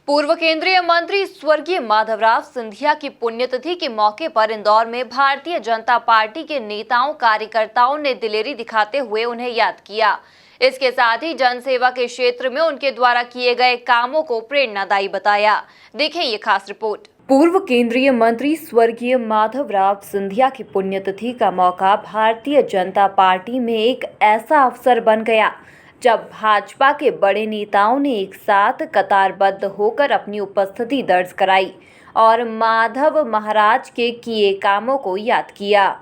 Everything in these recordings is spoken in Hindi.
पूर्व केंद्रीय मंत्री स्वर्गीय माधवराव सिंधिया की पुण्यतिथि के मौके पर इंदौर में भारतीय जनता पार्टी के नेताओं कार्यकर्ताओं ने दिलेरी दिखाते हुए उन्हें याद किया। इसके साथ ही जनसेवा के क्षेत्र में उनके द्वारा किए गए कामों को प्रेरणादायी बताया। देखें ये खास रिपोर्ट। पूर्व केंद्रीय मंत्री स्वर्गीय माधवराव सिंधिया की पुण्यतिथि का मौका भारतीय जनता पार्टी में एक ऐसा अवसर बन गया जब भाजपा के बड़े नेताओं ने एक साथ कतारबद्ध होकर अपनी उपस्थिति दर्ज कराई और माधव महाराज के किए कामों को याद किया।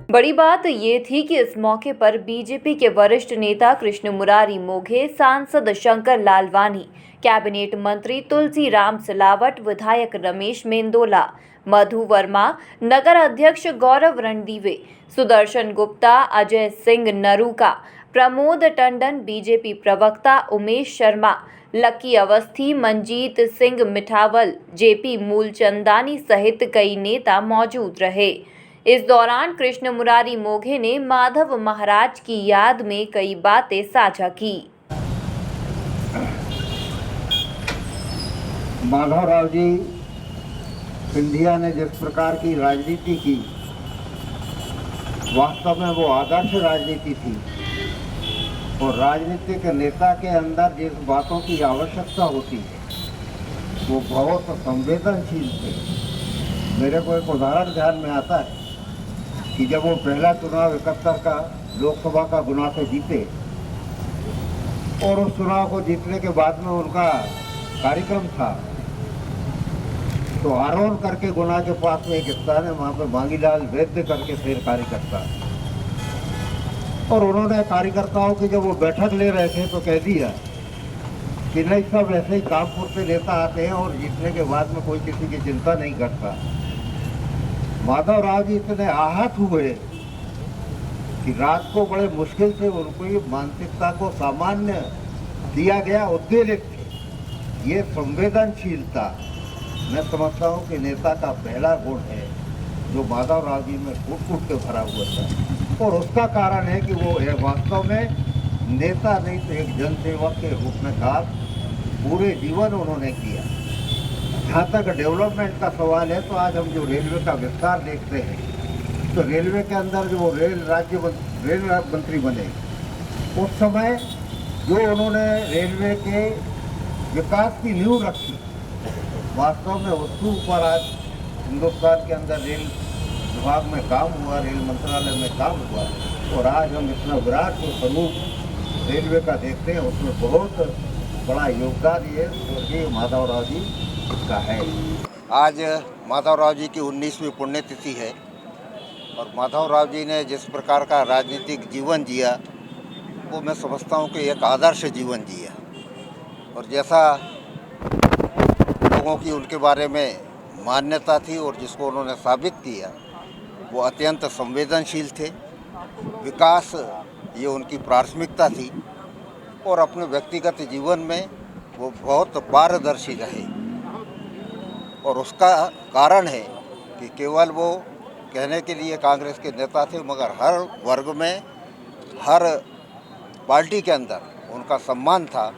बड़ी बात ये थी कि इस मौके पर बीजेपी के वरिष्ठ नेता कृष्ण मुरारी मोघे, सांसद शंकर लालवानी, कैबिनेट मंत्री तुलसीराम सिलावट, विधायक रमेश मेंदोला, मधु वर्मा, नगर अध्यक्ष गौरव रणदीवे, सुदर्शन गुप्ता, अजय सिंह नरूका, प्रमोद टंडन, बीजेपी प्रवक्ता उमेश शर्मा, लक्की अवस्थी, मंजीत सिंह मिठावल, जेपी मूलचंदानी सहित कई नेता मौजूद रहे। इस दौरान कृष्ण मुरारी मोघे ने माधव महाराज की याद में कई बातें साझा की। माधवराव जी सिंधिया ने जिस प्रकार की राजनीति की, वास्तव में वो आदर्श राजनीति थी और राजनीतिक नेता के अंदर जिस बातों की आवश्यकता होती है वो बहुत संवेदनशील थे। मेरे को एक उदाहरण ध्यान में आता है कि जब वो पहला चुनाव 71 का लोकसभा का गुना से जीते और उस चुनाव को जीतने के बाद में उनका कार्यक्रम था, तो आरोन करके गुना के पास में एक स्थान है, वहाँ पे मांगीलाल वैद्य करके फिर कार्यकर्ता, और उन्होंने कार्यकर्ताओं की जब वो बैठक ले रहे थे तो कह दिया कि नहीं, सब ऐसे ही कानपुर से नेता आते हैं और जीतने के बाद में कोई किसी की चिंता नहीं करता। माधवराव जी इतने आहत हुए कि रात को बड़े मुश्किल से उनको ये मानसिकता को सामान्य दिया गया, उद्वेलित थे। ये संवेदनशीलता मैं समझता हूँ कि नेता का पहला गुण है जो माधवराव जी में फूट के भरा हुआ था, और उसका कारण है कि वो वास्तव में नेता नहीं तो एक जनसेवक के रूप में काम पूरे जीवन उन्होंने किया। जहाँ तक डेवलपमेंट का सवाल है तो आज हम जो रेलवे का विस्तार देखते हैं, तो रेलवे के अंदर जो रेल मंत्री बने उस समय जो उन्होंने रेलवे के विकास की नींव रखी, वास्तव में उसके ऊपर आज हिंदुस्तान के अंदर रेल विभाग में काम हुआ, रेल मंत्रालय में काम हुआ, और आज हम इतना विराट जो स्वरूप रेलवे का देखते हैं उसमें बहुत बड़ा योगदान ये स्वर्गीय माधवराव जी का है। आज माधवराव जी की 19वीं पुण्यतिथि है और माधवराव जी ने जिस प्रकार का राजनीतिक जीवन जिया वो मैं समझता हूँ कि एक आदर्श जीवन जिया, और जैसा लोगों की उनके बारे में मान्यता थी और जिसको उन्होंने साबित किया वो अत्यंत संवेदनशील थे। विकास ये उनकी प्राथमिकता थी और अपने व्यक्तिगत जीवन में वो बहुत पारदर्शी रहे, और उसका कारण है कि केवल वो कहने के लिए कांग्रेस के नेता थे, मगर हर वर्ग में, हर पार्टी के अंदर उनका सम्मान था।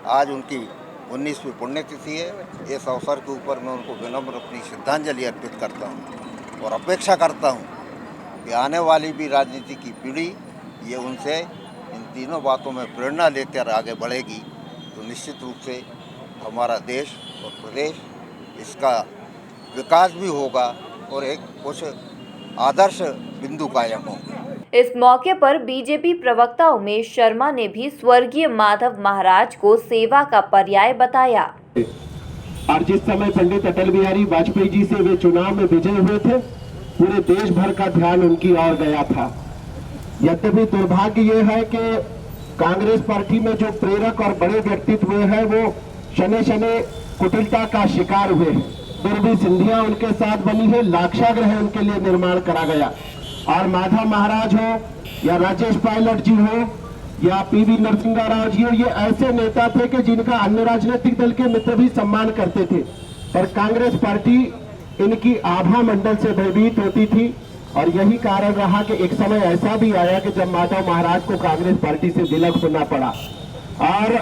आज उनकी 19वीं पुण्यतिथि है। इस अवसर के ऊपर मैं उनको विनम्र अपनी श्रद्धांजलि अर्पित करता हूँ और अपेक्षा करता हूँ कि आने वाली भी राजनीति की पीढ़ी ये उनसे इन तीनों बातों में प्रेरणा लेकर आगे बढ़ेगी तो निश्चित रूप से हमारा देश और प्रदेश इसका विकास भी होगा और एक कुछ आदर्श बिंदु कायम होगा। इस मौके पर बीजेपी प्रवक्ता उमेश शर्मा ने भी स्वर्गीय माधव महाराज को सेवा का पर्याय बताया। और जिस समय पंडित अटल बिहारी वाजपेयी जी से वे चुनाव में विजय हुए थे, पूरे देश भर का ध्यान उनकी ओर गया था। यद्यपि दुर्भाग्य ये है कि कांग्रेस पार्टी में जो प्रेरक और बड़े व्यक्तित्व हुए हैं वो शनि शनि कुटिलता का शिकार हुए हैं। दुर्बी सिंधिया उनके साथ बनी है, लाक्षागृह उनके लिए निर्माण करा गया। और माधव महाराज हो या राजेश पायलट जी हो या पीवी नरसिंह राव जी हो, ये ऐसे नेता थे कि जिनका अन्य राजनीतिक दल के मित्र भी सम्मान करते थे, पर कांग्रेस पार्टी इनकी आभा मंडल से भयभीत होती थी। और यही कारण रहा कि एक समय ऐसा भी आया कि जब माधव महाराज को कांग्रेस पार्टी से विलग होना पड़ा। और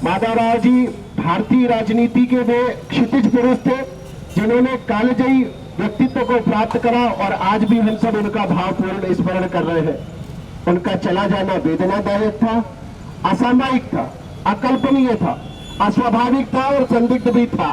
माधवराव जी भारतीय राजनीति के वे क्षितिज पुरुष थे जिन्होंने कालजयी व्यक्तित्व को प्राप्त करा, और आज भी हम सब उनका भावपूर्ण स्मरण कर रहे हैं। उनका चला जाना वेदनादायक था, असामयिक था, अकल्पनीय था, अस्वाभाविक था और संदिग्ध भी था,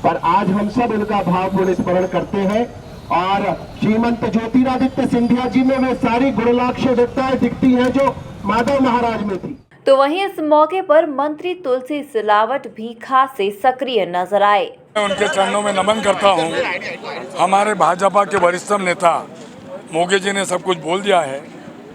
पर आज हम सब उनका भावपूर्ण स्मरण करते हैं। और श्रीमंत ज्योतिरादित्य सिंधिया जी में वे सारी गुणलाक्षणिकताएं दिखती हैं जो माधव महाराज में थी। तो वहीं इस मौके पर मंत्री तुलसी सिलावट भी खासे सक्रिय नजर आए। मैं उनके चरणों में नमन करता हूं। हमारे भाजपा के वरिष्ठतम नेता मोगे जी ने सब कुछ बोल दिया है।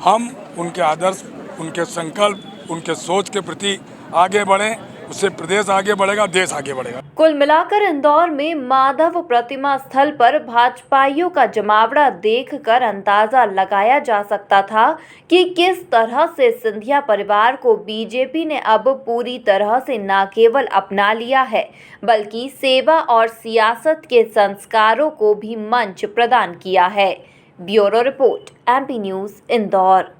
हम उनके आदर्श, उनके संकल्प, उनके सोच के प्रति आगे बढ़ें, उससे प्रदेश आगे बढ़ेगा, देश आगे बढ़ेगा। कुल मिलाकर इंदौर में माधव प्रतिमा स्थल पर भाजपाइयों का जमावड़ा देखकर अंदाजा लगाया जा सकता था कि किस तरह से सिंधिया परिवार को बीजेपी ने अब पूरी तरह से न केवल अपना लिया है, बल्कि सेवा और सियासत के संस्कारों को भी मंच प्रदान किया है। Bureau report, MP news, Indore.